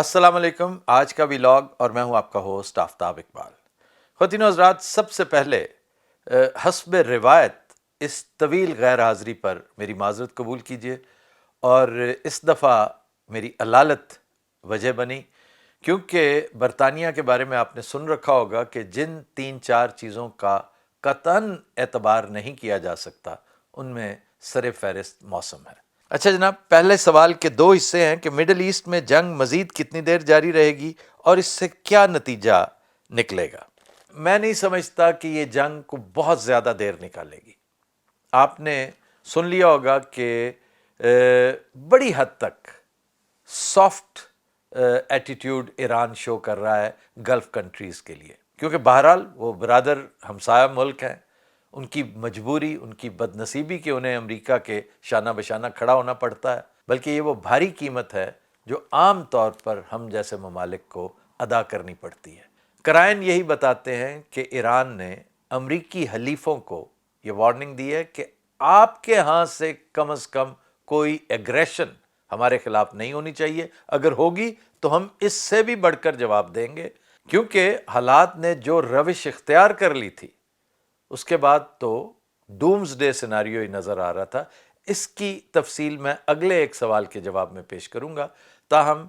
السلام علیکم. آج کا ولاگ اور میں ہوں آپ کا ہوسٹ آفتاب اقبال. خواتین و حضرات، سب سے پہلے حسب روایت اس طویل غیر حاضری پر میری معذرت قبول کیجیے. اور اس دفعہ میری علالت وجہ بنی کیونکہ برطانیہ کے بارے میں آپ نے سن رکھا ہوگا کہ جن 3-4 چیزوں کا قطعاً اعتبار نہیں کیا جا سکتا ان میں سر فہرست موسم ہے. اچھا جناب، پہلے سوال کے 2 حصے ہیں کہ مڈل ایسٹ میں جنگ مزید کتنی دیر جاری رہے گی اور اس سے کیا نتیجہ نکلے گا. میں نہیں سمجھتا کہ یہ جنگ کو بہت زیادہ دیر نکالے گی. آپ نے سن لیا ہوگا کہ بڑی حد تک سافٹ ایٹیٹیوڈ ایران شو کر رہا ہے گلف کنٹریز کے لیے، کیونکہ بہرحال وہ برادر ہمسایہ ملک ہیں. ان کی مجبوری، ان کی بد نصیبی کہ انہیں امریکہ کے شانہ بشانہ کھڑا ہونا پڑتا ہے، بلکہ یہ وہ بھاری قیمت ہے جو عام طور پر ہم جیسے ممالک کو ادا کرنی پڑتی ہے. قرائن یہی بتاتے ہیں کہ ایران نے امریکی حلیفوں کو یہ وارننگ دی ہے کہ آپ کے ہاں سے کم از کم کوئی ایگریشن ہمارے خلاف نہیں ہونی چاہیے، اگر ہوگی تو ہم اس سے بھی بڑھ کر جواب دیں گے. کیونکہ حالات نے جو روش اختیار کر لی تھی اس کے بعد تو ڈومز ڈے سیناریو ہی نظر آ رہا تھا. اس کی تفصیل میں اگلے ایک سوال کے جواب میں پیش کروں گا. تاہم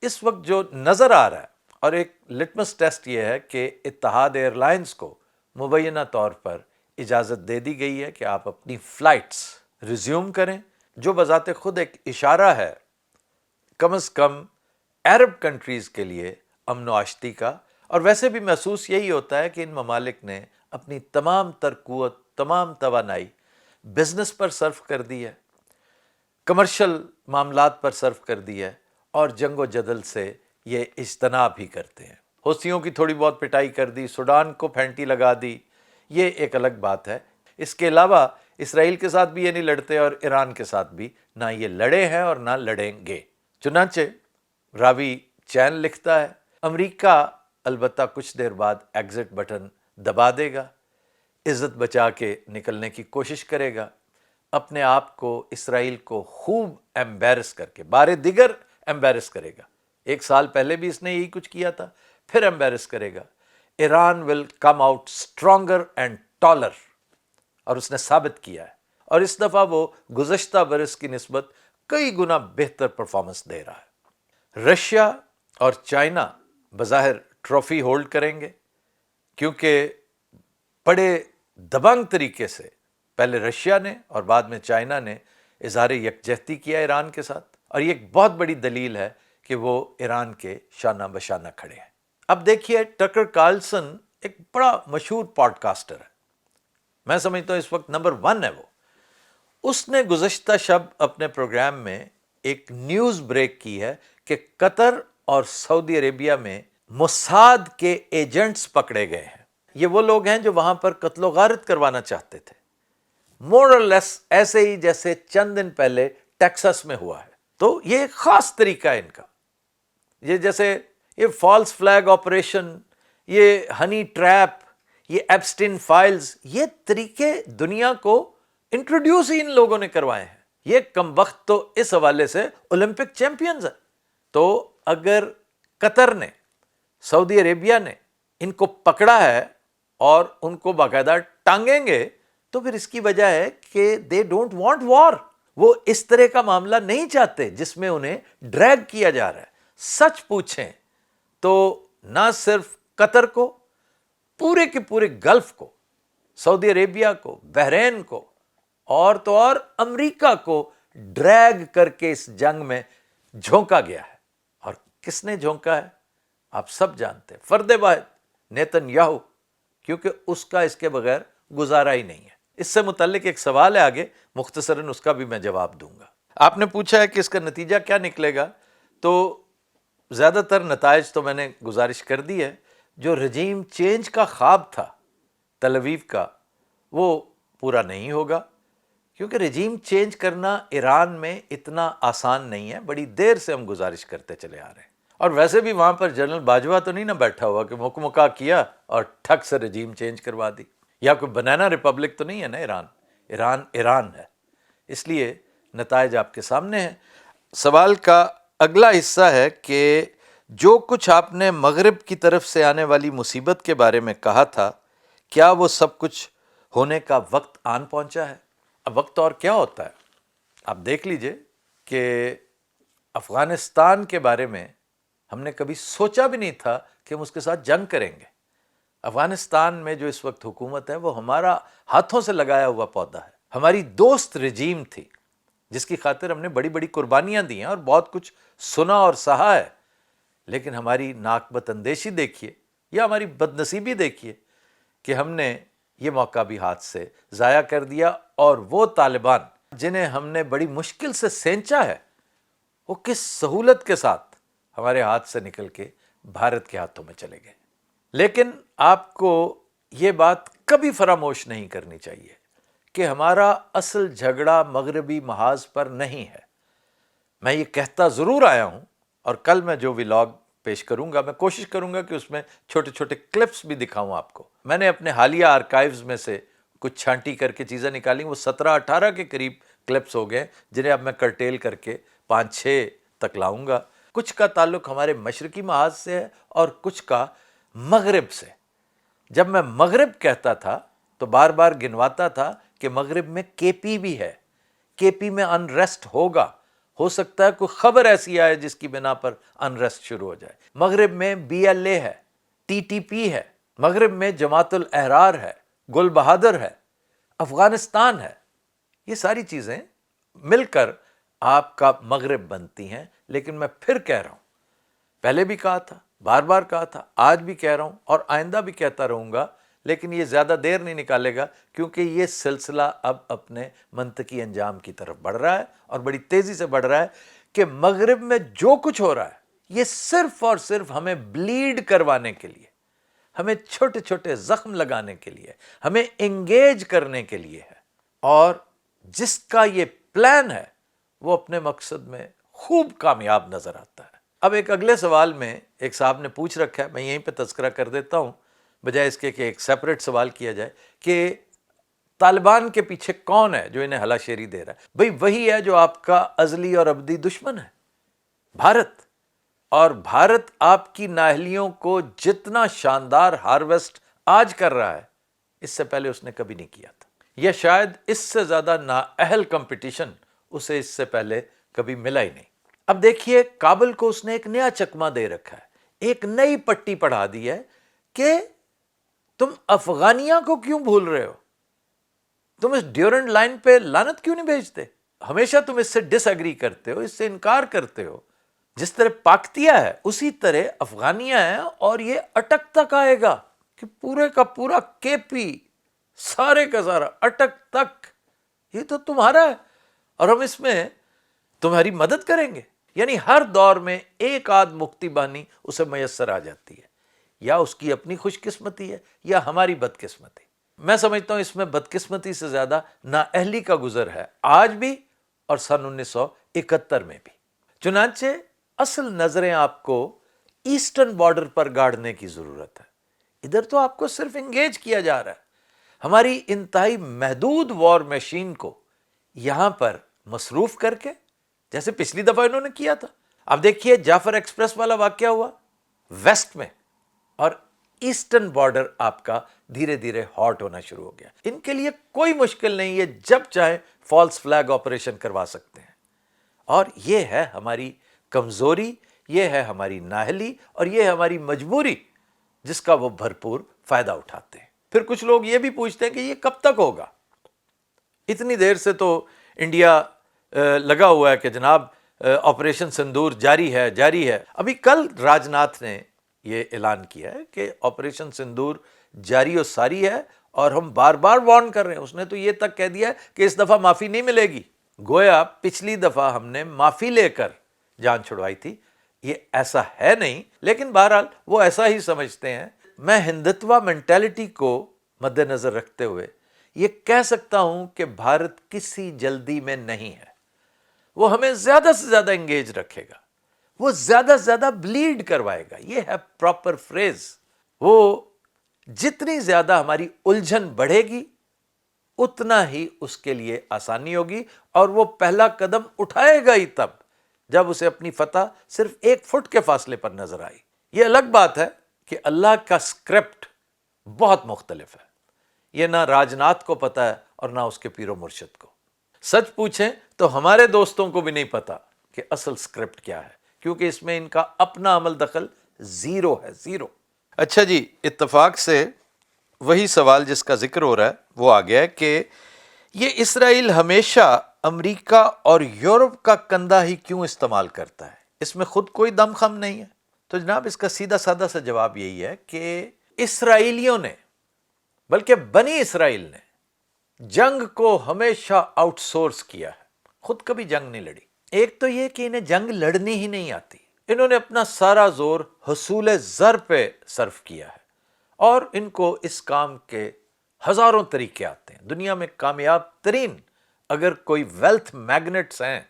اس وقت جو نظر آ رہا ہے، اور ایک لٹمس ٹیسٹ یہ ہے کہ اتحاد ایئر لائنز کو مبینہ طور پر اجازت دے دی گئی ہے کہ آپ اپنی فلائٹس ریزیوم کریں، جو بذات خود ایک اشارہ ہے کم از کم عرب کنٹریز کے لیے امن و آشتی کا. اور ویسے بھی محسوس یہی ہوتا ہے کہ ان ممالک نے اپنی تمام تر قوت، تمام توانائی بزنس پر صرف کر دی ہے، کمرشل معاملات پر صرف کر دی ہے، اور جنگ و جدل سے یہ اجتناب ہی کرتے ہیں. حوثیوں کی تھوڑی بہت پٹائی کر دی، سوڈان کو پھینٹی لگا دی، یہ ایک الگ بات ہے. اس کے علاوہ اسرائیل کے ساتھ بھی یہ نہیں لڑتے اور ایران کے ساتھ بھی نہ یہ لڑے ہیں اور نہ لڑیں گے. چنانچہ راوی چین لکھتا ہے امریکہ البتہ کچھ دیر بعد ایگزٹ بٹن دبا دے گا، عزت بچا کے نکلنے کی کوشش کرے گا، اپنے آپ کو اسرائیل کو خوب ایمبیرس کر کے بارے دیگر ایمبیرس کرے گا. 1 سال پہلے بھی اس نے یہی کچھ کیا تھا، پھر ایمبیرس کرے گا. Iran will come out stronger and taller, اور اس نے ثابت کیا ہے. اور اس دفعہ وہ گزشتہ برس کی نسبت کئی گنا بہتر پرفارمنس دے رہا ہے. رشیا اور چائنا بظاہر ٹرافی ہولڈ کریں گے، کیونکہ بڑے دبنگ طریقے سے پہلے رشیا نے اور بعد میں چائنا نے اظہار یکجہتی کیا ایران کے ساتھ، اور یہ ایک بہت بڑی دلیل ہے کہ وہ ایران کے شانہ بشانہ کھڑے ہیں. اب دیکھیے، ٹکر کارلسن ایک بڑا مشہور پوڈ کاسٹر ہے، میں سمجھتا ہوں اس وقت نمبر 1 ہے وہ. اس نے گزشتہ شب اپنے پروگرام میں ایک نیوز بریک کی ہے کہ قطر اور سعودی عربیہ میں موساد کے ایجنٹس پکڑے گئے ہیں. یہ وہ لوگ ہیں جو وہاں پر قتل و غارت کروانا چاہتے تھے، مور اور لیس ایسے ہی جیسے چند دن پہلے ٹیکساس میں ہوا ہے. تو یہ ایک خاص طریقہ ہے ان کا، یہ جیسے یہ فالس فلیگ آپریشن، یہ ہنی ٹریپ، یہ ایپسٹین فائلز، یہ طریقے دنیا کو انٹروڈیوس ہی ان لوگوں نے کروائے ہیں. یہ کم وقت تو اس حوالے سے اولمپک چیمپئنز ہیں. تو اگر قطر نے، سعودی عربیہ نے ان کو پکڑا ہے اور ان کو باقاعدہ ٹانگیں گے، تو پھر اس کی وجہ ہے کہ دے ڈونٹ وانٹ وار. وہ اس طرح کا معاملہ نہیں چاہتے جس میں انہیں ڈریگ کیا جا رہا ہے. سچ پوچھیں تو نہ صرف قطر کو، پورے کے پورے گلف کو، سعودی عربیہ کو، بحرین کو، اور تو اور امریکہ کو ڈریگ کر کے اس جنگ میں جھونکا گیا ہے. اور کس نے جھونکا ہے آپ سب جانتے ہیں، فرد واحد نیتن یاہو، کیونکہ اس کا اس کے بغیر گزارا ہی نہیں ہے. اس سے متعلق ایک سوال ہے آگے، مختصراً اس کا بھی میں جواب دوں گا. آپ نے پوچھا ہے کہ اس کا نتیجہ کیا نکلے گا، تو زیادہ تر نتائج تو میں نے گزارش کر دی ہے. جو رجیم چینج کا خواب تھا تل اویو کا، وہ پورا نہیں ہوگا، کیونکہ رجیم چینج کرنا ایران میں اتنا آسان نہیں ہے. بڑی دیر سے ہم گزارش کرتے چلے آ رہے ہیں، اور ویسے بھی وہاں پر جنرل باجوہ تو نہیں نہ بیٹھا ہوا کہ مکمکا کیا اور ٹھک سے رجیم چینج کروا دی. یا کوئی بنانا ریپبلک تو نہیں ہے نا ایران ہے. اس لیے نتائج آپ کے سامنے ہیں. سوال کا اگلا حصہ ہے کہ جو کچھ آپ نے مغرب کی طرف سے آنے والی مصیبت کے بارے میں کہا تھا، کیا وہ سب کچھ ہونے کا وقت آن پہنچا ہے؟ اب وقت اور کیا ہوتا ہے؟ آپ دیکھ لیجئے کہ افغانستان کے بارے میں ہم نے کبھی سوچا بھی نہیں تھا کہ ہم اس کے ساتھ جنگ کریں گے۔ افغانستان میں جو اس وقت حکومت ہے وہ ہمارا ہاتھوں سے لگایا ہوا پودا ہے، ہماری دوست رجیم تھی جس کی خاطر ہم نے بڑی بڑی قربانیاں دی ہیں اور بہت کچھ سنا اور سہا ہے، لیکن ہماری ناقبت اندیشی دیکھیے یا ہماری بد نصیبی دیکھیے کہ ہم نے یہ موقع بھی ہاتھ سے ضائع کر دیا، اور وہ طالبان جنہیں ہم نے بڑی مشکل سے سینچا ہے وہ کس سہولت کے ساتھ ہمارے ہاتھ سے نکل کے بھارت کے ہاتھوں میں چلے گئے۔ لیکن آپ کو یہ بات کبھی فراموش نہیں کرنی چاہیے کہ ہمارا اصل جھگڑا مغربی محاذ پر نہیں ہے۔ میں یہ کہتا ضرور آیا ہوں، اور کل میں جو ولاگ پیش کروں گا میں کوشش کروں گا کہ اس میں چھوٹے چھوٹے کلپس بھی دکھاؤں آپ کو۔ میں نے اپنے حالیہ آرکائیوز میں سے کچھ چھانٹی کر کے چیزیں نکالی، وہ 17-18 کے قریب کلپس ہو گئے جنہیں اب میں کرٹیل کر کے 5-6 تک لاؤں گا۔ کچھ کا تعلق ہمارے مشرقی محاذ سے ہے اور کچھ کا مغرب سے۔ جب میں مغرب کہتا تھا تو بار بار گنواتا تھا کہ مغرب میں کے پی بھی ہے، کے پی میں انریسٹ ہوگا، ہو سکتا ہے کوئی خبر ایسی آئے جس کی بنا پر انریسٹ شروع ہو جائے۔ مغرب میں بی ایل اے ہے، ٹی ٹی پی ہے، مغرب میں جماعت الاحرار ہے، گل بہادر ہے، افغانستان ہے۔ یہ ساری چیزیں مل کر آپ کا مغرب بنتی ہیں۔ لیکن میں پھر کہہ رہا ہوں، پہلے بھی کہا تھا، بار بار کہا تھا، آج بھی کہہ رہا ہوں اور آئندہ بھی کہتا رہوں گا، لیکن یہ زیادہ دیر نہیں نکالے گا کیونکہ یہ سلسلہ اب اپنے منطقی انجام کی طرف بڑھ رہا ہے اور بڑی تیزی سے بڑھ رہا ہے کہ مغرب میں جو کچھ ہو رہا ہے یہ صرف اور صرف ہمیں بلیڈ کروانے کے لیے، ہمیں چھوٹے چھوٹے زخم لگانے کے لیے، ہمیں انگیج کرنے کے لیے ہے، اور جس کا یہ پلان ہے وہ اپنے مقصد میں خوب کامیاب نظر آتا ہے۔ اب ایک اگلے سوال میں ایک صاحب نے پوچھ رکھا ہے، میں یہیں پہ تذکرہ کر دیتا ہوں بجائے اس کے کہ ایک سیپریٹ سوال کیا جائے، کہ طالبان کے پیچھے کون ہے جو انہیں ہلا شیری دے رہا ہے؟ بھئی وہی ہے جو آپ کا ازلی اور ابدی دشمن ہے، بھارت۔ اور بھارت آپ کی نااہلیوں کو جتنا شاندار ہارویسٹ آج کر رہا ہے اس سے پہلے اس نے کبھی نہیں کیا تھا، یا شاید اس سے زیادہ نااہل کمپٹیشن اسے اس سے پہلے کبھی ملا ہی نہیں۔ اب دیکھیے کابل کو اس نے ایک نیا چکمہ دے رکھا ہے، ایک نئی پٹی پڑھا دی ہے کہ تم افغانیہ کو کیوں بھول رہے ہو؟ تم اس ڈیورنڈ لائن پہ لعنت کیوں نہیں بھیجتے؟ ہمیشہ تم اس سے ڈس ایگری کرتے ہو، اس سے انکار کرتے ہو۔ جس طرح پاکتیہ ہے اسی طرح افغانیہ ہے، اور یہ اٹک تک آئے گا کہ پورے کا پورا کے پی، سارے کا سارا اٹک تک یہ تو تمہارا ہے، اور ہم اس میں تمہاری مدد کریں گے۔ یعنی ہر دور میں ایک آدھ مکتی بانی اسے میسر آ جاتی ہے، یا اس کی اپنی خوش قسمتی ہے یا ہماری بدقسمتی۔ میں سمجھتا ہوں اس میں بدقسمتی سے زیادہ نااہلی کا گزر ہے، آج بھی اور سن 1971 میں بھی۔ چنانچہ اصل نظریں آپ کو ایسٹرن بارڈر پر گاڑنے کی ضرورت ہے۔ ادھر تو آپ کو صرف انگیج کیا جا رہا ہے، ہماری انتہائی محدود وار مشین کو یہاں پر مصروف کر کے، جیسے پچھلی دفعہ انہوں نے کیا تھا۔ اب دیکھیے جعفر ایکسپریس والا واقعہ ہوا ویسٹ میں، اور ایسٹرن بارڈر آپ کا دھیرے دھیرے ہاٹ ہونا شروع ہو گیا۔ ان کے لیے کوئی مشکل نہیں، یہ جب چاہے فالس فلیگ آپریشن کروا سکتے ہیں، اور یہ ہے ہماری کمزوری، یہ ہے ہماری نااہلی، اور یہ ہے ہماری مجبوری جس کا وہ بھرپور فائدہ اٹھاتے ہیں۔ پھر کچھ لوگ یہ بھی پوچھتے ہیں کہ یہ کب تک ہوگا؟ اتنی دیر سے تو انڈیا لگا ہوا ہے کہ جناب آپریشن سندور جاری ہے جاری ہے۔ ابھی کل راجناتھ نے یہ اعلان کیا ہے کہ آپریشن سندور جاری و ساری ہے، اور ہم بار بار وارن کر رہے ہیں۔ اس نے تو یہ تک کہہ دیا کہ اس دفعہ معافی نہیں ملے گی، گویا پچھلی دفعہ ہم نے معافی لے کر جان چھڑوائی تھی۔ یہ ایسا ہے نہیں، لیکن بہرحال وہ ایسا ہی سمجھتے ہیں۔ میں ہندتوا مینٹیلٹی کو مد نظر رکھتے ہوئے یہ کہہ سکتا ہوں کہ بھارت کسی جلدی میں نہیں ہے، وہ ہمیں زیادہ سے زیادہ انگیج رکھے گا، وہ زیادہ سے زیادہ بلیڈ کروائے گا، یہ ہے پراپر فریز۔ وہ جتنی زیادہ ہماری الجھن بڑھے گی اتنا ہی اس کے لیے آسانی ہوگی، اور وہ پہلا قدم اٹھائے گا ہی تب جب اسے اپنی فتح صرف 1 فٹ کے فاصلے پر نظر آئی۔ یہ الگ بات ہے کہ اللہ کا اسکرپٹ بہت مختلف ہے، یہ نہ راجناتھ کو پتا ہے اور نہ اس کے پیر و مرشد کو۔ سچ پوچھیں تو ہمارے دوستوں کو بھی نہیں پتا کہ اصل اسکرپٹ کیا ہے، کیونکہ اس میں ان کا اپنا عمل دخل زیرو ہے، زیرو۔ اچھا جی، اتفاق سے وہی سوال جس کا ذکر ہو رہا ہے وہ آ گیا ہے کہ یہ اسرائیل ہمیشہ امریکہ اور یورپ کا کندھا ہی کیوں استعمال کرتا ہے؟ اس میں خود کوئی دم خم نہیں ہے۔ تو جناب اس کا سیدھا سادہ سا جواب یہی ہے کہ اسرائیلیوں نے، بلکہ بنی اسرائیل نے، جنگ کو ہمیشہ آؤٹ سورس کیا ہے، خود کبھی جنگ نہیں لڑی۔ ایک تو یہ کہ انہیں جنگ لڑنی ہی نہیں آتی، انہوں نے اپنا سارا زور حصول زر پہ صرف کیا ہے، اور ان کو اس کام کے ہزاروں طریقے آتے ہیں۔ دنیا میں کامیاب ترین اگر کوئی ویلتھ میگنٹس ہیں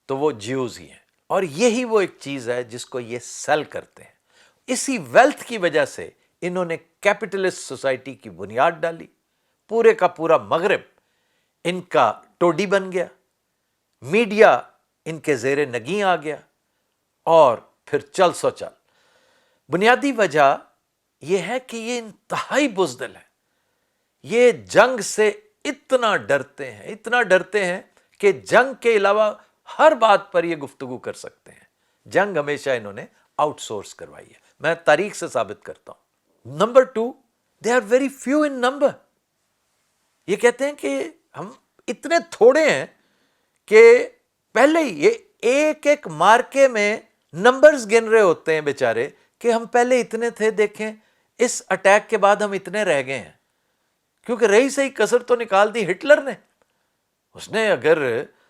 تو وہ جیوز ہی ہیں، اور یہی وہ ایک چیز ہے جس کو یہ سیل کرتے ہیں۔ اسی ویلتھ کی وجہ سے انہوں نے کیپٹلسٹ سوسائٹی کی بنیاد ڈالی، پورے کا پورا مغرب ان کا ٹوڈی بن گیا، میڈیا ان کے زیر نگیں آ گیا، اور پھر چل سو چل۔ بنیادی وجہ یہ ہے کہ یہ انتہائی بزدل ہے، یہ جنگ سے اتنا ڈرتے ہیں، اتنا ڈرتے ہیں کہ جنگ کے علاوہ ہر بات پر یہ گفتگو کر سکتے ہیں۔ جنگ ہمیشہ انہوں نے آؤٹ سورس کروائی ہے، میں تاریخ سے ثابت کرتا ہوں۔ Number 2، they are very few in number. یہ کہتے ہیں کہ ہم اتنے تھوڑے ہیں کہ پہلے ہی یہ ایک ایک مارکے میں نمبرز گن رہے ہوتے ہیں بیچارے کہ ہم پہلے اتنے تھے، دیکھیں اس اٹیک کے بعد ہم اتنے رہ گئے ہیں، کیونکہ رہی صحیح کسر تو نکال دی ہٹلر نے۔ اس نے اگر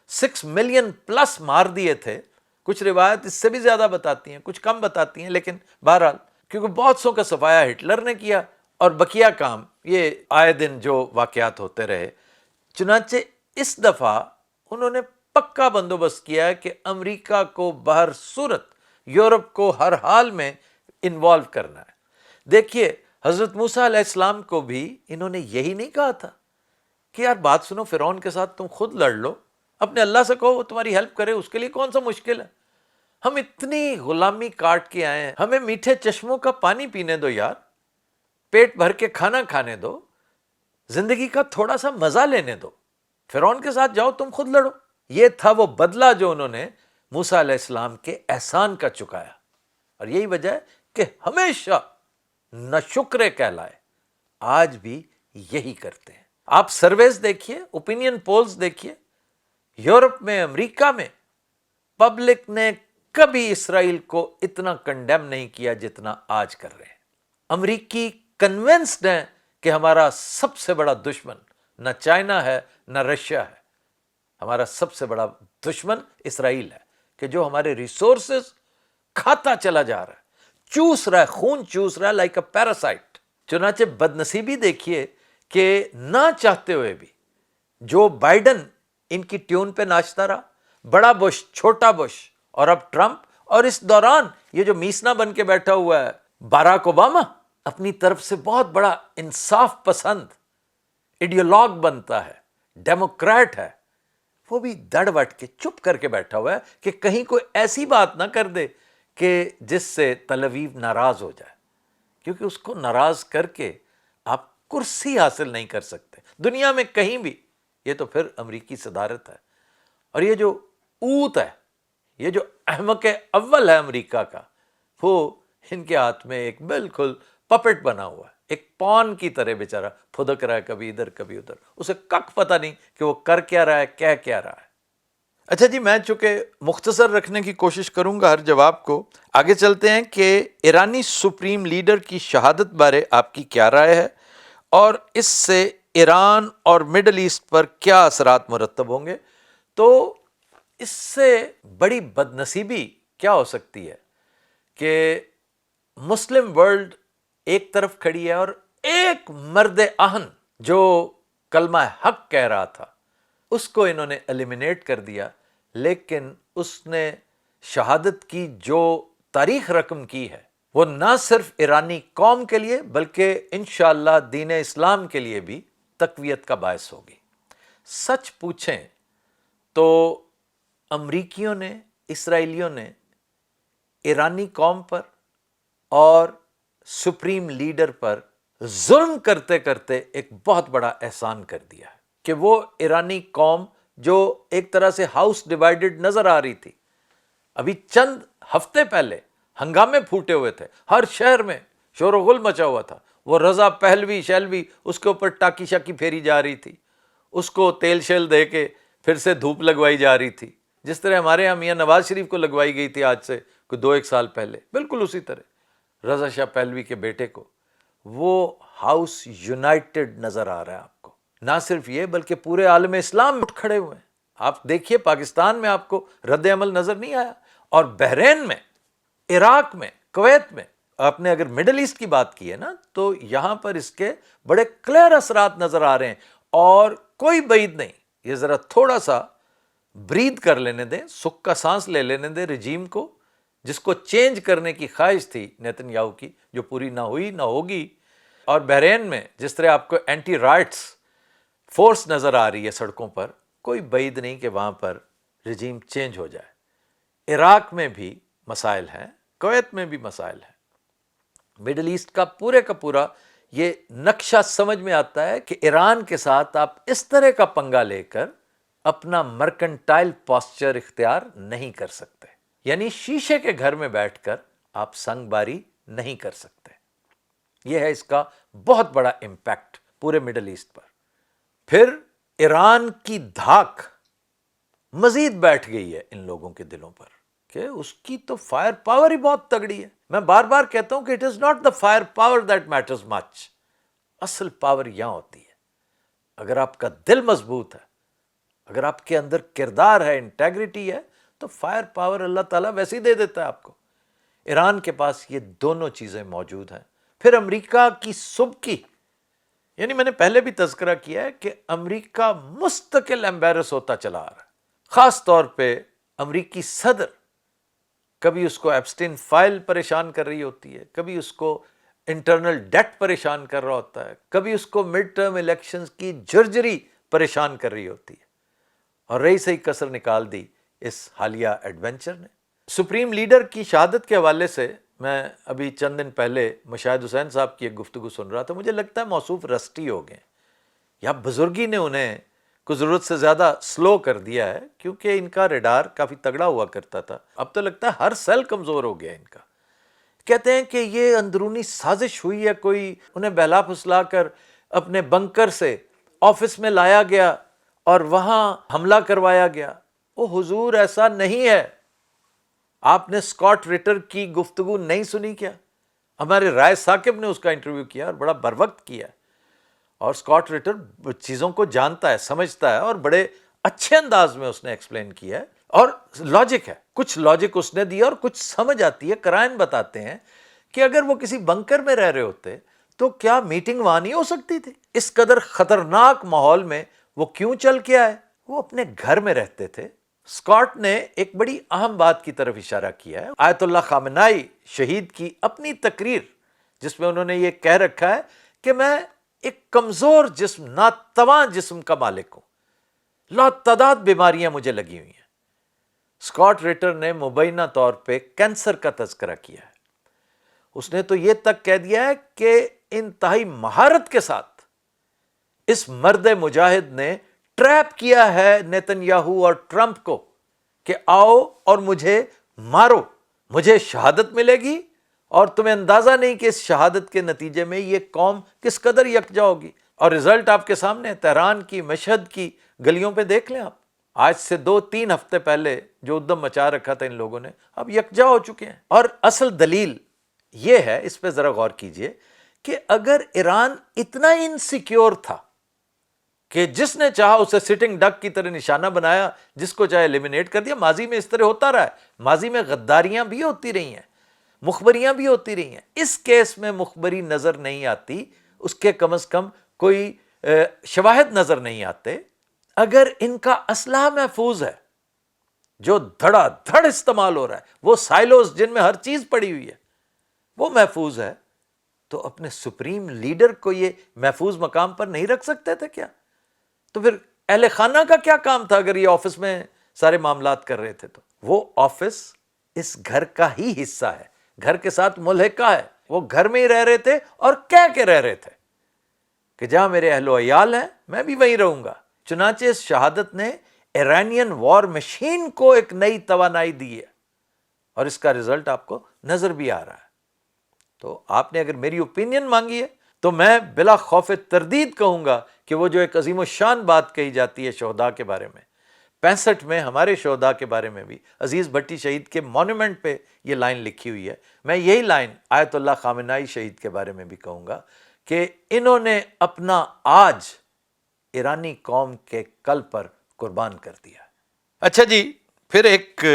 6 ملین پلس مار دیے تھے، کچھ روایت اس سے بھی زیادہ بتاتی ہیں، کچھ کم بتاتی ہیں، لیکن بہرحال کیونکہ بہت سو کا صفایا ہٹلر نے کیا، اور بقیہ کام یہ آئے دن جو واقعات ہوتے رہے۔ چنانچہ اس دفعہ انہوں نے پکا بندوبست کیا ہے کہ امریکہ کو بہر صورت یورپ کو ہر حال میں انوالو کرنا ہے۔ دیکھیے حضرت موسیٰ علیہ السلام کو بھی انہوں نے یہی نہیں کہا تھا کہ یار بات سنو، فرعون کے ساتھ تم خود لڑ لو، اپنے اللہ سے کہو وہ تمہاری ہیلپ کرے، اس کے لیے کون سا مشکل ہے؟ ہم اتنی غلامی کاٹ کے آئے ہیں، ہمیں میٹھے چشموں کا پانی پینے دو یار، پیٹ بھر کے کھانا کھانے دو، زندگی کا تھوڑا سا مزہ لینے دو، فرعون کے ساتھ جاؤ تم خود لڑو۔ یہ تھا وہ بدلہ جو انہوں نے موسیٰ علیہ السلام کے احسان کا چکایا، اور یہی وجہ ہے کہ ہمیشہ نہ شکر کہلائے، آج بھی یہی کرتے ہیں۔ آپ سرویز دیکھیے، اوپینین پولز دیکھیے، یورپ میں، امریکہ میں پبلک نے کبھی اسرائیل کو اتنا کنڈیم نہیں کیا جتنا آج کر رہے ہیں۔ امریکی کنونسڈ ہیں کہ ہمارا سب سے بڑا دشمن نہ چائنا ہے نہ رشیا ہے، ہمارا سب سے بڑا دشمن اسرائیل ہے، کہ جو ہمارے ریسورسز کھاتا چلا جا رہا ہے، چوس رہا ہے، خون چوس رہا ہے لائک اے پیراسائٹ۔ چنانچہ بدنصیبی دیکھیے کہ نہ چاہتے ہوئے بھی جو بائیڈن ان کی ٹیون پہ ناچتا رہا، بڑا بش، چھوٹا بش، اور اب ٹرمپ، اور اس دوران یہ جو میسنا بن کے بیٹھا ہوا ہے باراک اوباما، اپنی طرف سے بہت بڑا انصاف پسند ایڈیولوگ بنتا ہے، ڈیموکریٹ ہے، وہ بھی دڑ وٹ کے چپ کر کے بیٹھا ہوا ہے کہ کہیں کوئی ایسی بات نہ کر دے کہ جس سے تل اویو ناراض ہو جائے، کیونکہ اس کو ناراض کر کے آپ کرسی حاصل نہیں کر سکتے دنیا میں کہیں بھی۔ یہ تو پھر امریکی صدارت ہے، اور یہ جو اوت ہے، یہ جو احمق اول ہے امریکہ کا، وہ ان کے ہاتھ میں ایک بالکل پپٹ بنا ہوا ہے، ایک پون کی طرح بیچارہ پھدک رہا ہے، کبھی ادھر کبھی ادھر، اسے کک پتہ نہیں کہ وہ کر کیا رہا ہے، کہہ کیا رہا ہے۔ اچھا جی، میں چونکہ مختصر رکھنے کی کوشش کروں گا ہر جواب کو، آگے چلتے ہیں کہ ایرانی سپریم لیڈر کی شہادت بارے آپ کی کیا رائے ہے، اور اس سے ایران اور مڈل ایسٹ پر کیا اثرات مرتب ہوں گے۔ تو اس سے بڑی بدنصیبی کیا ہو سکتی ہے کہ مسلم ورلڈ ایک طرف کھڑی ہے، اور ایک مرد اہن جو کلمہ حق کہہ رہا تھا اس کو انہوں نے ایلیمینیٹ کر دیا، لیکن اس نے شہادت کی جو تاریخ رقم کی ہے وہ نہ صرف ایرانی قوم کے لیے بلکہ انشاءاللہ دین اسلام کے لیے بھی تقویت کا باعث ہوگی۔ سچ پوچھیں تو امریکیوں نے اسرائیلیوں نے ایرانی قوم پر اور سپریم لیڈر پر ظلم کرتے کرتے ایک بہت بڑا احسان کر دیا ہے کہ وہ ایرانی قوم جو ایک طرح سے ہاؤس ڈیوائیڈڈ نظر آ رہی تھی، ابھی چند ہفتے پہلے ہنگامے پھوٹے ہوئے تھے، ہر شہر میں شور و غل مچا ہوا تھا، وہ رضا پہلوی شیلوی اس کے اوپر ٹاکی شاکی پھیری جا رہی تھی، اس کو تیل شیل دے کے پھر سے دھوپ لگوائی جا رہی تھی، جس طرح ہمارے ہاں میاں نواز شریف کو لگوائی گئی تھی آج سے کوئی 2-1 سال پہلے، بالکل اسی طرح رضا شاہ پہلوی کے بیٹے کو۔ وہ ہاؤس یونائٹڈ نظر آ رہا ہے آپ کو، نہ صرف یہ بلکہ پورے عالم اسلام اٹھ کھڑے ہوئے ہیں۔ آپ دیکھیے پاکستان میں آپ کو رد عمل نظر نہیں آیا، اور بحرین میں، عراق میں، کویت میں، آپ نے اگر مڈل ایسٹ کی بات کی ہے نا تو یہاں پر اس کے بڑے کلیئر اثرات نظر آ رہے ہیں، اور کوئی بعید نہیں، یہ ذرا تھوڑا سا برید کر لینے دیں، سکھ کا سانس لے لینے دیں رجیم کو، جس کو چینج کرنے کی خواہش تھی نیتن یاہو کی، جو پوری نہ ہوئی نہ ہوگی۔ اور بحرین میں جس طرح آپ کو اینٹی رائٹس فورس نظر آ رہی ہے سڑکوں پر، کوئی بعید نہیں کہ وہاں پر رجیم چینج ہو جائے۔ عراق میں بھی مسائل ہیں، کویت میں بھی مسائل ہیں۔ مڈل ایسٹ کا پورا یہ نقشہ سمجھ میں آتا ہے کہ ایران کے ساتھ آپ اس طرح کا پنگا لے کر اپنا مرکنٹائل پاسچر اختیار نہیں کر سکتے، یعنی شیشے کے گھر میں بیٹھ کر آپ سنگ باری نہیں کر سکتے۔ یہ ہے اس کا بہت بڑا امپیکٹ پورے مڈل ایسٹ پر۔ پھر ایران کی دھاک مزید بیٹھ گئی ہے ان لوگوں کے دلوں پر کہ اس کی تو فائر پاور ہی بہت تگڑی ہے۔ میں بار بار کہتا ہوں کہ it is not the fire power that matters much, اصل پاور یہاں ہوتی ہے اگر آپ کا دل مضبوط ہے، اگر آپ کے اندر کردار ہے، انٹیگریٹی ہے، تو فائر پاور اللہ تعالیٰ ویسے ہی دے دیتا ہے آپ کو۔ ایران کے پاس یہ دونوں چیزیں موجود ہیں۔ پھر امریکہ کی سبکی، یعنی میں نے پہلے بھی تذکرہ کیا ہے کہ امریکہ مستقل ایمبیرس ہوتا چلا آ رہا ہے، خاص طور پہ امریکی صدر، کبھی اس کو ایپسٹین فائل پریشان کر رہی ہوتی ہے، کبھی اس کو انٹرنل ڈیٹ پریشان کر رہا ہوتا ہے، کبھی اس کو مڈ ٹرم الیکشنز کی جرجری پریشان کر رہی ہوتی ہے، اور رہی صحیح کسر نکال دی اس حالیہ ایڈونچر نے۔ سپریم لیڈر کی شہادت کے حوالے سے میں ابھی چند دن پہلے مشاہد حسین صاحب کی ایک گفتگو سن رہا تھا، مجھے لگتا ہے موصوف رسٹی ہو گئے، یا بزرگی نے انہیں کو ضرورت سے زیادہ سلو کر دیا ہے، کیونکہ ان کا ریڈار کافی تگڑا ہوا کرتا تھا، اب تو لگتا ہے ہر سیل کمزور ہو گیا ان کا۔ کہتے ہیں کہ یہ اندرونی سازش ہوئی ہے، کوئی انہیں بہلا پھسلا کر اپنے بنکر سے آفس میں لایا گیا اور وہاں حملہ کروایا گیا۔ او حضور، ایسا نہیں ہے۔ آپ نے اسکاٹ رٹر کی گفتگو نہیں سنی کیا؟ ہمارے رائے ثاقب نے اس کا انٹرویو کیا اور بڑا بروقت کیا، اور اسکاٹ رٹر چیزوں کو جانتا ہے، سمجھتا ہے، اور بڑے اچھے انداز میں اس نے ایکسپلین کیا ہے، اور لاجک ہے، کچھ لاجک اس نے دیا اور کچھ سمجھ آتی ہے۔ قرائن بتاتے ہیں کہ اگر وہ کسی بنکر میں رہ رہے ہوتے تو کیا میٹنگ وہاں نہیں ہو سکتی تھی؟ اس قدر خطرناک ماحول میں وہ کیوں چل کے آئے؟ وہ اپنے گھر میں رہتے تھے۔ اسکاٹ نے ایک بڑی اہم بات کی طرف اشارہ کیا ہے، آیت اللہ خامنائی شہید کی اپنی تقریر، جس میں انہوں نے یہ کہہ رکھا ہے کہ میں ایک کمزور جسم، ناتواں جسم کا مالک ہوں، لاتعداد بیماریاں مجھے لگی ہوئی ہیں۔ اسکاٹ رٹر نے مبینہ طور پہ کینسر کا تذکرہ کیا ہے۔ اس نے تو یہ تک کہہ دیا ہے کہ انتہائی مہارت کے ساتھ اس مرد مجاہد نے ٹریپ کیا ہے نیتن یاہو اور ٹرمپ کو کہ آؤ اور مجھے مارو، مجھے شہادت ملے گی، اور تمہیں اندازہ نہیں کہ اس شہادت کے نتیجے میں یہ قوم کس قدر یکجا ہوگی۔ اور رزلٹ آپ کے سامنے، تہران کی، مشہد کی گلیوں پہ دیکھ لیں آپ، آج سے 2-3 ہفتے پہلے جو ادھم مچا رکھا تھا ان لوگوں نے، اب یکجا ہو چکے ہیں۔ اور اصل دلیل یہ ہے، اس پہ ذرا غور کیجئے، کہ اگر ایران اتنا انسیکیور تھا کہ جس نے چاہا اسے سٹنگ ڈک کی طرح نشانہ بنایا، جس کو چاہے ایلیمینیٹ کر دیا، ماضی میں اس طرح ہوتا رہا ہے، ماضی میں غداریاں بھی ہوتی رہی ہیں، مخبریاں بھی ہوتی رہی ہیں۔ اس کیس میں مخبری نظر نہیں آتی، اس کے کم از کم کوئی شواہد نظر نہیں آتے۔ اگر ان کا اسلحہ محفوظ ہے، جو دھڑا دھڑ استعمال ہو رہا ہے، وہ سائلوز جن میں ہر چیز پڑی ہوئی ہے، وہ محفوظ ہے، تو اپنے سپریم لیڈر کو یہ محفوظ مقام پر نہیں رکھ سکتے تھے کیا؟ تو پھر اہل خانہ کا کیا کام تھا اگر یہ آفس میں سارے معاملات کر رہے تھے؟ تو وہ آفس اس گھر کا ہی حصہ ہے، گھر کے ساتھ ملحقہ ہے. وہ گھر میں ہی رہ رہے تھے اور کہہ کے رہ رہے تھے کہ جہاں میرے اہل و عیال ہیں میں بھی وہیں رہوں گا. چنانچہ اس شہادت نے ایرانین وار مشین کو ایک نئی توانائی دی ہے، اور اس کا رزلٹ آپ کو نظر بھی آ رہا ہے. تو آپ نے اگر میری اوپینین مانگی ہے تو میں بلا خوف تردید کہوں گا کہ وہ جو ایک عظیم الشان بات کہی جاتی ہے شہداء کے بارے میں، 65 میں ہمارے شہداء کے بارے میں بھی عزیز بھٹی شہید کے مونومنٹ پہ یہ لائن لکھی ہوئی ہے. میں یہی لائن آیت اللہ خامنائی شہید کے بارے میں بھی کہوں گا کہ انہوں نے اپنا آج ایرانی قوم کے کل پر قربان کر دیا. اچھا جی، پھر ایک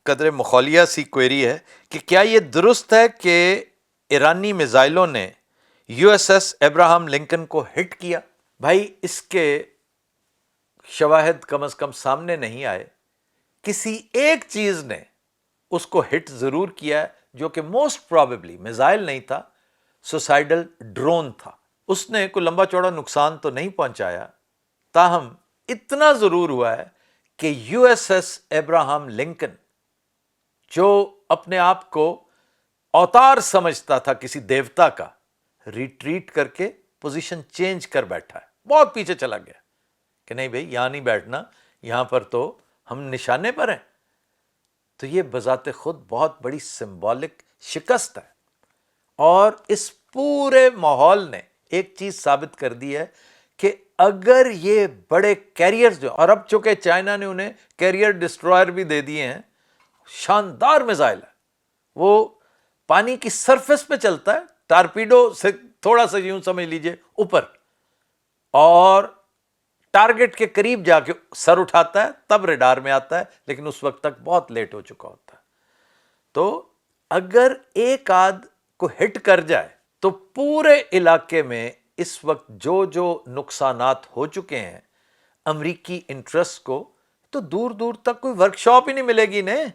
قدر مخولیہ سی کوئری ہے کہ کیا یہ درست ہے کہ ایرانی میزائلوں نے U S S Abraham Lincoln کو ہٹ کیا؟ بھائی اس کے شواہد کم از کم سامنے نہیں آئے. کسی ایک چیز نے اس کو ہٹ ضرور کیا ہے، جو کہ موسٹ پروبیبلی میزائل نہیں تھا، سوسائڈل ڈرون تھا. اس نے کوئی لمبا چوڑا نقصان تو نہیں پہنچایا، تاہم اتنا ضرور ہوا ہے کہ U S S Abraham Lincoln جو اپنے آپ کو اوتار سمجھتا تھا کسی دیوتا کا، ریٹریٹ کر کے پوزیشن چینج کر بیٹھا ہے، بہت پیچھے چلا گیا کہ نہیں بھئی یہاں نہیں بیٹھنا، یہاں پر تو ہم نشانے پر ہیں. تو یہ بذات خود بہت بڑی سمبولک شکست ہے، اور اس پورے ماحول نے ایک چیز ثابت کر دی ہے کہ اگر یہ بڑے کیریئرز جو، اور اب چونکہ چائنا نے انہیں کیریئر ڈسٹرائر بھی دے دیے ہیں، شاندار میزائل ہے، وہ پانی کی سرفیس پہ چلتا ہے، ٹارپیڈو سے تھوڑا سا یوں سمجھ لیجئے اوپر، اور ٹارگٹ کے قریب جا کے سر اٹھاتا ہے تب ریڈار میں آتا ہے، لیکن اس وقت تک بہت لیٹ ہو چکا ہوتا ہے. تو اگر ایک آدھ کو ہٹ کر جائے تو پورے علاقے میں اس وقت جو جو نقصانات ہو چکے ہیں امریکی انٹرسٹ کو، تو دور دور تک کوئی ورک شاپ ہی نہیں ملے گی انہیں،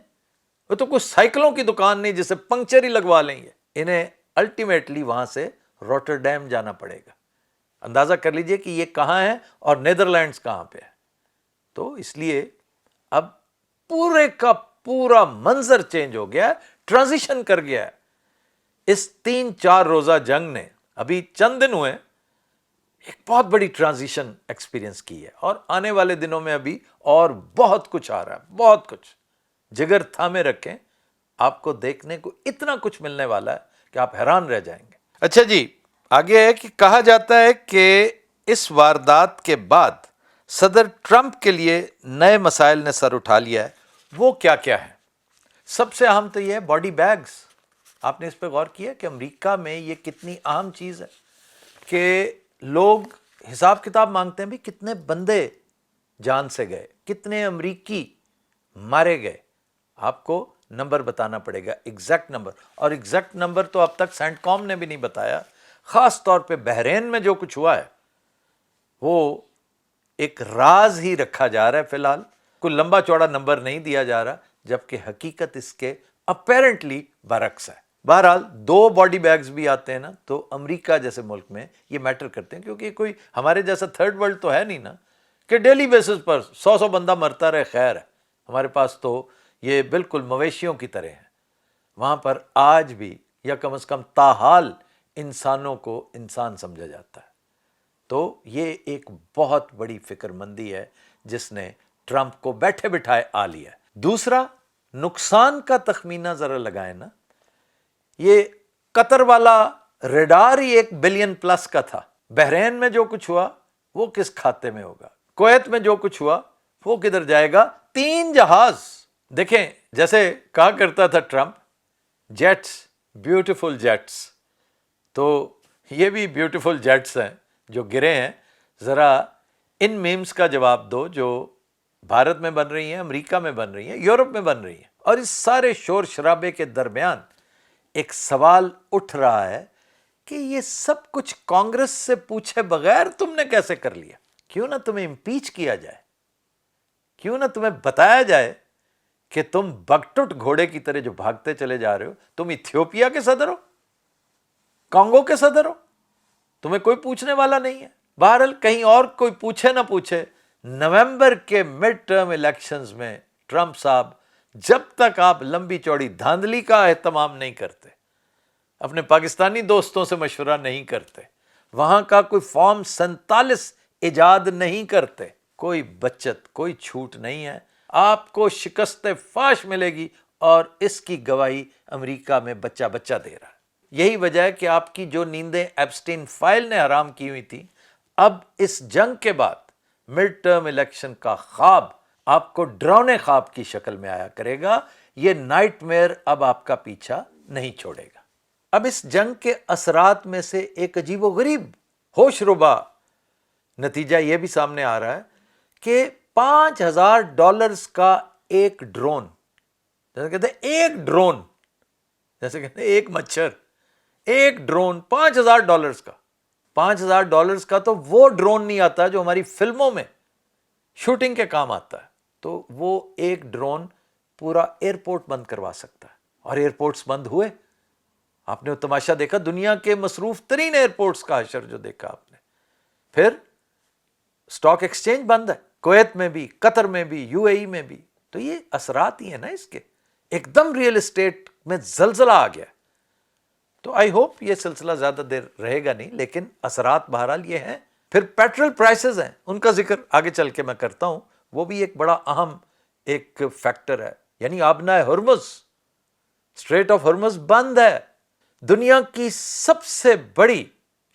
وہ تو کوئی سائیکلوں کی دکان نہیں جسے پنکچر ہی لگوا لیں گے. انہیں الٹیمیٹلی وہاں سے روٹرڈیم جانا پڑے گا. اندازہ کر لیجئے کہ یہ کہاں ہے اور نیدرلینڈز کہاں پہ ہے. تو اس لیے اب پورے کا پورا منظر چینج ہو گیا ہے، ٹرانزیشن کر گیا ہے. اس 3-4 روزہ جنگ نے، ابھی چند دن ہوئے، ایک بہت بڑی ٹرانزیشن ایکسپیرینس کی ہے، اور آنے والے دنوں میں ابھی اور بہت کچھ آ رہا ہے، بہت کچھ. جگر تھامے رکھیں، آپ کو دیکھنے کو اتنا کچھ ملنے والا ہے کہ آپ حیران رہ جائیں گے. اچھا جی، آگے ہے کہ کہا جاتا ہے کہ اس واردات کے بعد صدر ٹرمپ کے لیے نئے مسائل نے سر اٹھا لیا ہے. وہ کیا کیا ہے؟ سب سے اہم تو یہ ہے باڈی بیگز. آپ نے اس پہ غور کیا کہ امریکہ میں یہ کتنی اہم چیز ہے کہ لوگ حساب کتاب مانگتے ہیں بھی کتنے بندے جان سے گئے، کتنے امریکی مارے گئے. آپ کو نمبر بتانا پڑے گا، ایگزیکٹ نمبر، اور ایگزیکٹ نمبر تو اب تک سینٹ کام نے بھی نہیں بتایا. خاص طور پہ بحرین میں جو کچھ ہوا ہے وہ ایک راز ہی رکھا جا رہا ہے. فی الحال کوئی لمبا چوڑا نمبر نہیں دیا جا رہا، جبکہ حقیقت اس کے اپیرنٹلی برعکس ہے. بہرحال 2 باڈی بیگز بھی آتے ہیں نا، تو امریکہ جیسے ملک میں یہ میٹر کرتے ہیں، کیونکہ کوئی ہمارے جیسا تھرڈ ورلڈ تو ہے نہیں نا کہ ڈیلی بیسس پر 100 بندہ مرتا رہے. خیر ہے، ہمارے پاس تو یہ بالکل مویشیوں کی طرح ہیں. وہاں پر آج بھی، یا کم از کم تاحال، انسانوں کو انسان سمجھا جاتا ہے. تو یہ ایک بہت بڑی فکر مندی ہے جس نے ٹرمپ کو بیٹھے بٹھائے آ لیا. دوسرا، نقصان کا تخمینہ ذرا لگائیں نا. یہ قطر والا ریڈار ہی 1 بلین پلس کا تھا. بحرین میں جو کچھ ہوا وہ کس کھاتے میں ہوگا؟ کویت میں جو کچھ ہوا وہ کدھر جائے گا؟ 3 جہاز. دیکھیں، جیسے کہا کرتا تھا ٹرمپ، جیٹس، بیوٹیفل جیٹس، تو یہ بھی بیوٹیفل جیٹس ہیں جو گرے ہیں. ذرا ان میمز کا جواب دو جو بھارت میں بن رہی ہیں، امریکہ میں بن رہی ہیں، یورپ میں بن رہی ہیں. اور اس سارے شور شرابے کے درمیان ایک سوال اٹھ رہا ہے کہ یہ سب کچھ کانگریس سے پوچھے بغیر تم نے کیسے کر لیا؟ کیوں نہ تمہیں امپیچ کیا جائے، کیوں نہ تمہیں بتایا جائے کہ تم بگٹٹ گھوڑے کی طرح جو بھاگتے چلے جا رہے ہو، تم ایتھیوپیا کے صدر ہو، کانگو کے صدر ہو، تمہیں کوئی پوچھنے والا نہیں ہے. بہرحال کہیں اور کوئی پوچھے نہ پوچھے، نومبر کے مڈ ٹرم الیکشنز میں ٹرمپ صاحب جب تک آپ لمبی چوڑی دھاندلی کا اہتمام نہیں کرتے، اپنے پاکستانی دوستوں سے مشورہ نہیں کرتے، وہاں کا کوئی فارم 47 ایجاد نہیں کرتے، کوئی بچت، کوئی چھوٹ نہیں ہے، آپ کو شکست فاش ملے گی، اور اس کی گواہی امریکہ میں بچہ بچہ دے رہا ہے۔ یہی وجہ ہے کہ آپ کی جو نیندیں ایپسٹین فائل نے حرام کی ہوئی تھی، اب اس جنگ کے بعد مڈ ٹرم الیکشن کا خواب آپ کو ڈراؤنے خواب کی شکل میں آیا کرے گا، یہ نائٹ میئر اب آپ کا پیچھا نہیں چھوڑے گا۔ اب اس جنگ کے اثرات میں سے ایک عجیب و غریب ہوش ربا نتیجہ یہ بھی سامنے آ رہا ہے کہ $5,000 کا ایک ڈرون، جیسے کہتے ہیں ایک ڈرون، جیسے کہتے ہیں ایک مچھر، ایک ڈرون $5,000 کا۔ $5,000 کا تو وہ ڈرون نہیں آتا جو ہماری فلموں میں شوٹنگ کے کام آتا ہے، تو وہ ایک ڈرون پورا ایئرپورٹ بند کروا سکتا ہے، اور ایئرپورٹس بند ہوئے۔ آپ نے وہ تماشا دیکھا، دنیا کے مصروف ترین ایئرپورٹس کا حشر جو دیکھا آپ نے۔ پھر سٹاک ایکسچینج بند ہے، کویت میں بھی، قطر میں بھی، یو اے ای میں بھی، تو یہ اثرات ہی ہیں نا اس کے۔ ایک دم ریئل اسٹیٹ میں زلزلہ آ گیا، تو آئی ہوپ یہ سلسلہ زیادہ دیر رہے گا نہیں، لیکن اثرات بہرحال یہ ہیں۔ پھر پیٹرول پرائسز ہیں، ان کا ذکر آگے چل کے میں کرتا ہوں، وہ بھی ایک بڑا اہم ایک فیکٹر ہے، یعنی آبنائے ہرمز، اسٹریٹ آف ہرمز بند ہے۔ دنیا کی سب سے بڑی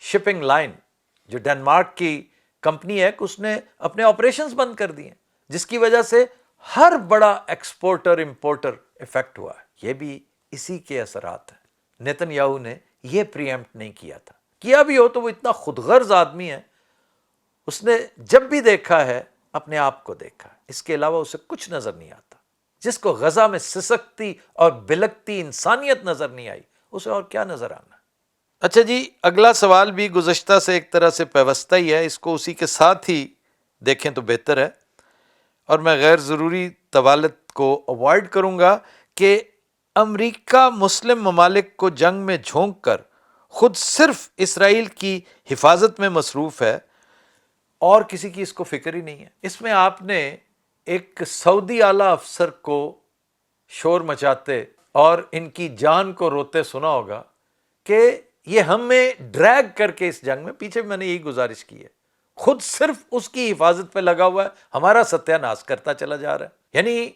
شپنگ لائن جو ڈنمارک کی کمپنی ہے، اس نے اپنے آپریشنز بند کر دیے، جس کی وجہ سے ہر بڑا ایکسپورٹر امپورٹر افیکٹ ہوا ہے۔ یہ بھی اسی کے اثرات ہیں۔ نیتن یاہو نے یہ پری ایمپٹ نہیں کیا تھا، کیا بھی ہو تو وہ اتنا خود غرض آدمی ہے، اس نے جب بھی دیکھا ہے اپنے آپ کو دیکھا، اس کے علاوہ اسے کچھ نظر نہیں آتا۔ جس کو غزہ میں سسکتی اور بلکتی انسانیت نظر نہیں آئی، اسے اور کیا نظر آنا۔ اچھا جی، اگلا سوال بھی گزشتہ سے ایک طرح سے پیوستہ ہی ہے، اس کو اسی کے ساتھ ہی دیکھیں تو بہتر ہے، اور میں غیر ضروری طوالت کو اوائڈ کروں گا کہ امریکہ مسلم ممالک کو جنگ میں جھونک کر خود صرف اسرائیل کی حفاظت میں مصروف ہے، اور کسی کی اس کو فکر ہی نہیں ہے۔ اس میں آپ نے ایک سعودی اعلیٰ افسر کو شور مچاتے اور ان کی جان کو روتے سنا ہوگا کہ یہ ہمیں ڈریگ کر کے اس جنگ میں، پیچھے میں نے یہی گزارش کی ہے، خود صرف اس کی حفاظت پہ لگا ہوا ہے، ہمارا ستیہ ناش کرتا چلا جا رہا ہے۔ یعنی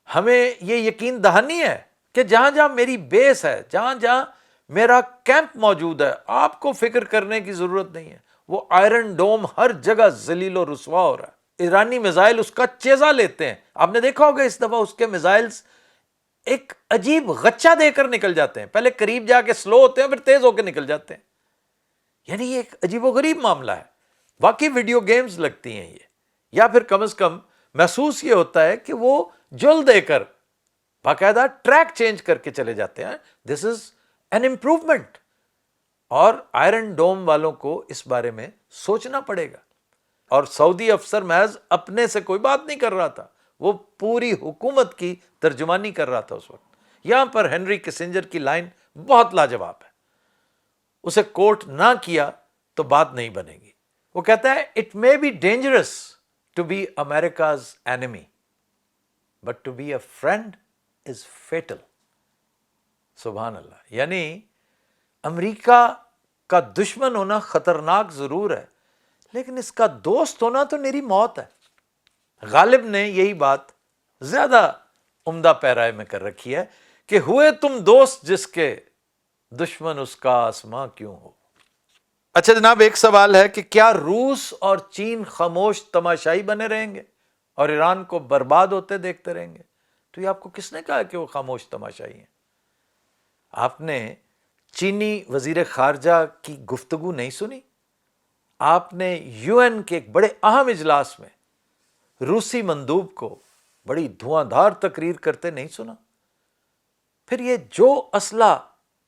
ہمیں یہ یقین دہانی ہے کہ جہاں جہاں میری بیس ہے، جہاں جہاں میرا کیمپ موجود ہے، آپ کو فکر کرنے کی ضرورت نہیں ہے۔ وہ آئرن ڈوم ہر جگہ ذلیل و رسوا ہو رہا ہے، ایرانی میزائل اس کا چیزہ لیتے ہیں۔ آپ نے دیکھا ہوگا اس دفعہ اس کے میزائلز ایک عجیب غچہ دے کر نکل جاتے ہیں، پہلے قریب جا کے سلو ہوتے ہیں، پھر تیز ہو کے نکل جاتے ہیں۔ یعنی یہ ایک عجیب و غریب معاملہ ہے، واقعی ویڈیو گیمز لگتی ہیں یہ، یا پھر کم از کم محسوس یہ ہوتا ہے کہ وہ جل دے کر باقاعدہ ٹریک چینج کر کے چلے جاتے ہیں۔ دس از این امپروومنٹ، اور آئرن ڈوم والوں کو اس بارے میں سوچنا پڑے گا۔ اور سعودی افسر محض اپنے سے کوئی بات نہیں کر رہا تھا، وہ پوری حکومت کی ترجمانی کر رہا تھا اس وقت۔ یہاں پر ہنری کسنجر کی لائن بہت لاجواب ہے، اسے کوٹ نہ کیا تو بات نہیں بنے گی۔ وہ کہتا ہے it may be dangerous to be America's enemy but to be a friend is fatal. سبحان اللہ، یعنی امریکہ کا دشمن ہونا خطرناک ضرور ہے، لیکن اس کا دوست ہونا تو میری موت ہے۔ غالب نے یہی بات زیادہ عمدہ پیرائے میں کر رکھی ہے کہ ہوئے تم دوست جس کے، دشمن اس کا آسماں کیوں ہو۔ اچھا جناب، ایک سوال ہے کہ کیا روس اور چین خاموش تماشائی بنے رہیں گے اور ایران کو برباد ہوتے دیکھتے رہیں گے؟ تو یہ آپ کو کس نے کہا کہ وہ خاموش تماشائی ہیں؟ آپ نے چینی وزیر خارجہ کی گفتگو نہیں سنی؟ آپ نے یو این کے ایک بڑے اہم اجلاس میں روسی مندوب کو بڑی دھواں دھار تقریر کرتے نہیں سنا؟ پھر یہ جو اسلحہ،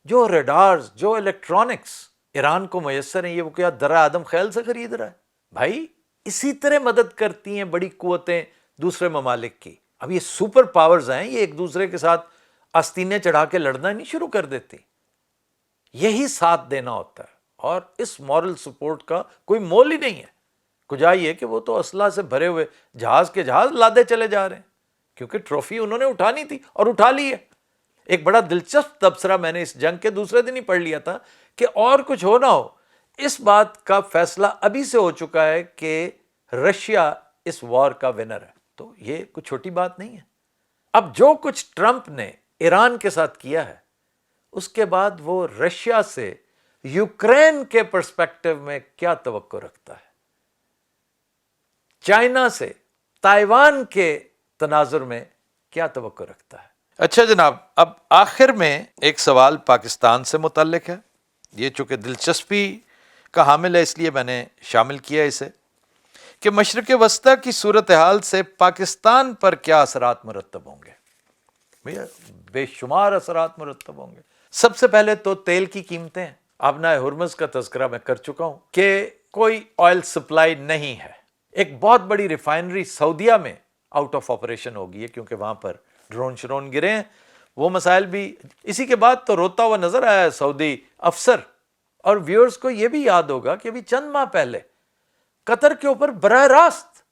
جو ریڈارز، جو الیکٹرانکس ایران کو میسر ہیں، یہ وہ کیا در آدم خیل سے خرید رہا ہے؟ بھائی اسی طرح مدد کرتی ہیں بڑی قوتیں دوسرے ممالک کی۔ اب یہ سپر پاورز ہیں، یہ ایک دوسرے کے ساتھ آستینے چڑھا کے لڑنا نہیں شروع کر دیتی، یہی ساتھ دینا ہوتا ہے، اور اس مورل سپورٹ کا کوئی مول ہی نہیں ہے۔ کجا یہ کہ وہ تو اسلحہ سے بھرے ہوئے جہاز کے جہاز لادے چلے جا رہے ہیں، کیونکہ ٹرافی انہوں نے اٹھانی تھی اور اٹھا لی ہے۔ ایک بڑا دلچسپ تبصرہ میں نے اس جنگ کے دوسرے دن ہی پڑھ لیا تھا کہ اور کچھ ہو نہ ہو، اس بات کا فیصلہ ابھی سے ہو چکا ہے کہ رشیا اس وار کا ونر ہے۔ تو یہ کچھ چھوٹی بات نہیں ہے۔ اب جو کچھ ٹرمپ نے ایران کے ساتھ کیا ہے، اس کے بعد وہ رشیا سے یوکرین کے پرسپیکٹو میں کیا توقع رکھتا ہے، چائنا سے تائیوان کے تناظر میں کیا توقع رکھتا ہے۔ اچھا جناب، اب آخر میں ایک سوال پاکستان سے متعلق ہے، یہ چونکہ دلچسپی کا حامل ہے اس لیے میں نے شامل کیا اسے، کہ مشرق وسطیٰ کی صورتحال سے پاکستان پر کیا اثرات مرتب ہوں گے؟ بے شمار اثرات مرتب ہوں گے۔ سب سے پہلے تو تیل کی قیمتیں ہیں۔ آبنائے ہرمز کا تذکرہ میں کر چکا ہوں کہ کوئی آئل سپلائی نہیں ہے۔ ایک بہت بڑی ریفائنری سعودیہ میں آؤٹ آف آپریشن ہو گئی ہے کیونکہ وہاں پر ڈرون شرون گرے ہیں۔ وہ مسائل بھی اسی کے بعد تو روتا ہوا نظر آیا ہے سعودی افسر۔ اور ویورز کو یہ بھی یاد ہوگا کہ ابھی چند ماہ پہلے قطر کے اوپر براہ راست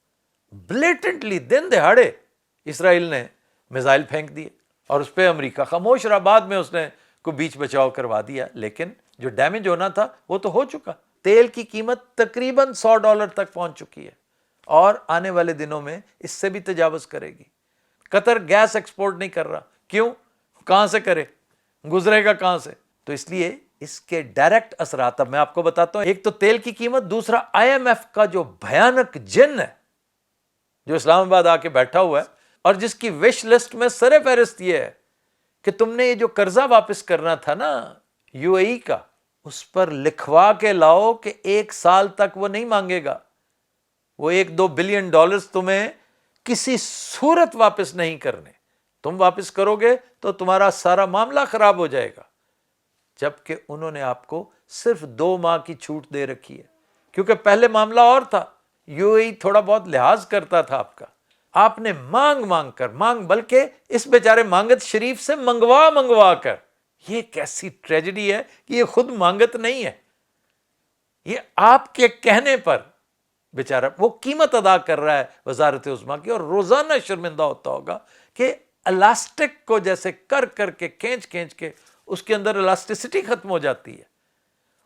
بلیٹنٹلی دن دہاڑے اسرائیل نے میزائل پھینک دیے اور اس پہ امریکہ خاموش رہا۔ بعد میں اس نے کو بیچ بچاؤ کروا دیا، لیکن جو ڈیمیج ہونا تھا وہ تو ہو چکا۔ تیل کی قیمت تقریباً $100 تک پہنچ چکی ہے اور آنے والے دنوں میں اس سے بھی تجاوز کرے گی۔ قطر گیس ایکسپورٹ نہیں کر رہا، کیوں؟ کہاں سے کرے؟ گزرے گا کہاں سے؟ تو اس لیے اس کے ڈائریکٹ اثرات اب میں آپ کو بتاتا ہوں۔ ایک تو تیل کی قیمت، دوسرا IMF کا جو بھیانک جن ہے جو اسلام آباد آ کے بیٹھا ہوا ہے اور جس کی وش لسٹ میں سر فہرست یہ ہے کہ تم نے یہ جو قرضہ واپس کرنا تھا نا UAE کا، اس پر لکھوا کے لاؤ کہ 1 سال تک وہ نہیں مانگے گا۔ وہ $1-2 بلین تمہیں کسی صورت واپس نہیں کرنے۔ تم واپس کرو گے تو تمہارا سارا معاملہ خراب ہو جائے گا۔ جبکہ انہوں نے آپ کو صرف 2 ماہ کی چھوٹ دے رکھی ہے، کیونکہ پہلے معاملہ اور تھا۔ UAE تھوڑا بہت لحاظ کرتا تھا آپ کا۔ آپ نے مانگ بلکہ اس بیچارے مانگت شریف سے منگوا کر، یہ کیسی ٹریجڈی ہے کہ یہ خود مانگت نہیں ہے، یہ آپ کے کہنے پر بیچارہ وہ قیمت ادا کر رہا ہے وزارت عظمیٰ کی، اور روزانہ شرمندہ ہوتا ہوگا کہ الاسٹک کو جیسے کر کے کھینچ کے اس کے اندر الاسٹیسٹی ختم ہو جاتی ہے،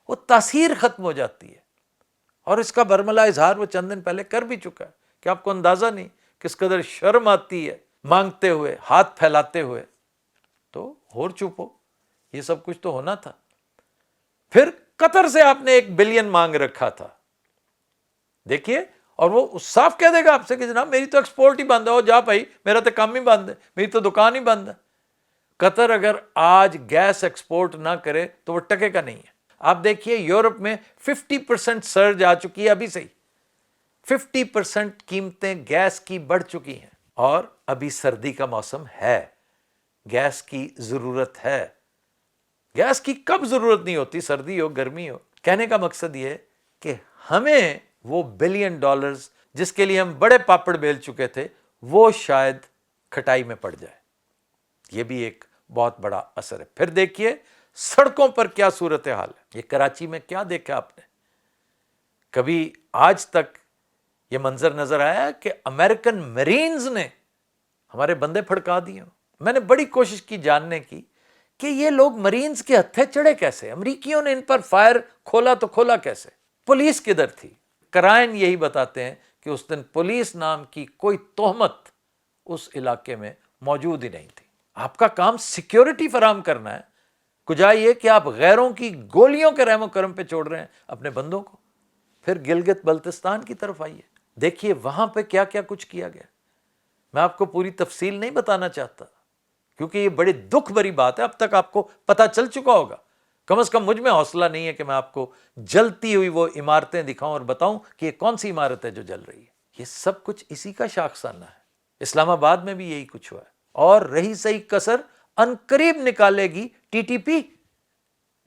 وہ تاثیر ختم ہو جاتی ہے۔ اور اس کا برملا اظہار وہ چند دن پہلے کر بھی چکا ہے کہ آپ کو اندازہ نہیں کس قدر شرم آتی ہے مانگتے ہوئے، ہاتھ پھیلاتے ہوئے۔ تو اور چپ ہو، یہ سب کچھ تو ہونا تھا۔ پھر قطر سے آپ نے 1 بلین مانگ رکھا تھا، دیکھیے، اور وہ صاف کہہ دے گا آپ سے کہ جناب میری تو ایکسپورٹ ہی بند ہے، جا بھائی میرا تو کام ہی بند ہے، میری تو دکان ہی بند ہے۔ قطر اگر آج گیس ایکسپورٹ نہ کرے تو وہ ٹکے کا نہیں ہے۔ آپ دیکھیے یورپ میں 50% سرج آ چکی ہے ابھی سے ہی، 50% قیمتیں گیس کی بڑھ چکی ہیں، اور ابھی سردی کا موسم ہے، گیس کی ضرورت ہے۔ گیس کی کب ضرورت نہیں ہوتی، سردی ہو گرمی ہو۔ کہنے کا مقصد یہ ہے کہ ہمیں وہ $1 بلین جس کے لیے ہم بڑے پاپڑ بیل چکے تھے، وہ شاید کھٹائی میں پڑ جائے۔ یہ بھی ایک بہت بڑا اثر ہے۔ پھر دیکھیے سڑکوں پر کیا صورتحال ہے۔ یہ کراچی میں کیا دیکھا آپ نے؟ کبھی آج تک یہ منظر نظر آیا کہ امریکن میرینز نے ہمارے بندے پھڑکا دیے؟ میں نے بڑی کوشش کی جاننے کی کہ یہ لوگ مرینز کے ہتھے چڑھے کیسے، امریکیوں نے ان پر فائر کھولا تو کھولا کیسے، پولیس کدھر تھی؟ کرائن یہی بتاتے ہیں کہ اس دن پولیس نام کی کوئی تہمت اس علاقے میں موجود ہی نہیں تھی۔ آپ کا کام سیکیورٹی فراہم کرنا ہے، کجا یہ کہ آپ غیروں کی گولیوں کے رحم و کرم پہ چھوڑ رہے ہیں اپنے بندوں کو۔ پھر گلگت بلتستان کی طرف آئیے، دیکھیے وہاں پہ کیا کیا کچھ کیا گیا۔ میں آپ کو پوری تفصیل نہیں بتانا چاہتا کیونکہ یہ بڑی دکھ بھری بات ہے، اب تک آپ کو پتہ چل چکا ہوگا۔ کم از کم مجھ میں حوصلہ نہیں ہے کہ میں آپ کو جلتی ہوئی وہ عمارتیں دکھاؤں اور بتاؤں کہ یہ کون سی عمارت ہے جو جل رہی ہے۔ یہ سب کچھ اسی کا شاخسانہ ہے۔ اسلام آباد میں بھی یہی کچھ ہوا ہے، اور رہی صحیح کسر عنقریب نکالے گی TTP،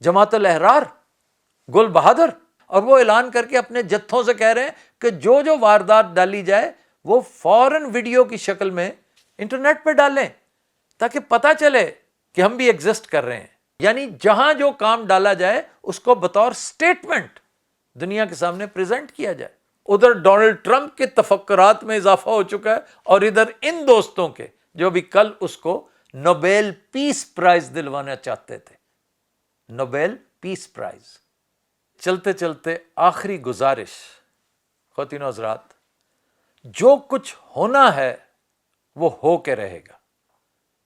جماعت الاحرار، گل بہادر، اور وہ اعلان کر کے اپنے جتھوں سے کہہ رہے ہیں کہ جو واردات ڈالی جائے وہ فوراً ویڈیو کی شکل میں انٹرنیٹ پہ ڈالیں تاکہ پتہ چلے کہ ہم بھی ایگزسٹ کر رہے ہیں۔ یعنی جہاں جو کام ڈالا جائے اس کو بطور سٹیٹمنٹ دنیا کے سامنے پریزنٹ کیا جائے۔ ادھر ڈونلڈ ٹرمپ کے تفکرات میں اضافہ ہو چکا ہے اور ادھر ان دوستوں کے جو بھی کل اس کو نوبیل پیس پرائز دلوانا چاہتے تھے، نوبیل پیس پرائز۔ چلتے چلتے آخری گزارش، خواتین و حضرات، جو کچھ ہونا ہے وہ ہو کے رہے گا،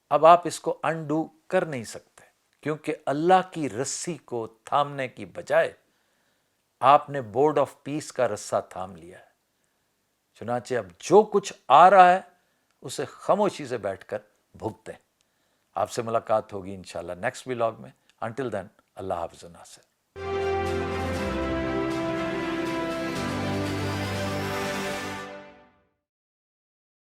اب آپ اس کو انڈو کر نہیں سکتے، کیونکہ اللہ کی رسی کو تھامنے کی بجائے آپ نے بورڈ آف پیس کا رسہ تھام لیا ہے۔ چنانچہ اب جو کچھ آ رہا ہے اسے خاموشی سے بیٹھ کر بھگتیں۔ آپ سے ملاقات ہوگی انشاءاللہ نیکسٹ ولاگ میں۔ انٹل دین، اللہ حافظ و ناصر۔